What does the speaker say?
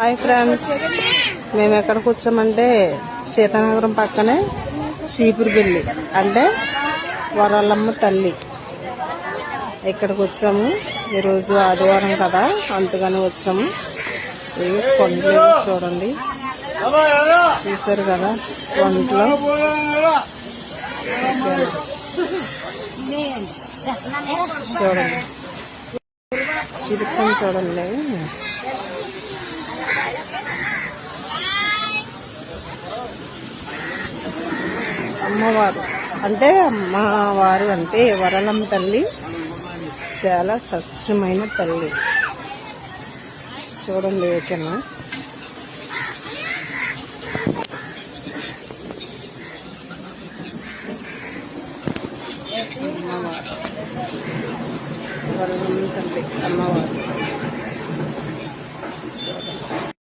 Hi friends, మేము ఎక్కడికి వచ్చామంటే సీతానగరం పక్కనే చీపురుపల్లి అంటే వరాలమ్మ తల్లి ఇక్కడికి వచ్చాము. ఈరోజు ఆదివారం కదా, అందుకని వచ్చాము. ఇవి కొండలు చూడండి, చూసారు కదా కొండలు. చూడండి చిరుకొని చూడండి. అమ్మవారు అంటే అమ్మవారు అంటే వరాలమ్మ తల్లి చాలా స్వచ్ఛమైన తల్లి. చూడండి ఓకేనా. అమ్మవారు వరాలమ్మ తల్లి అమ్మవారు చూడండి.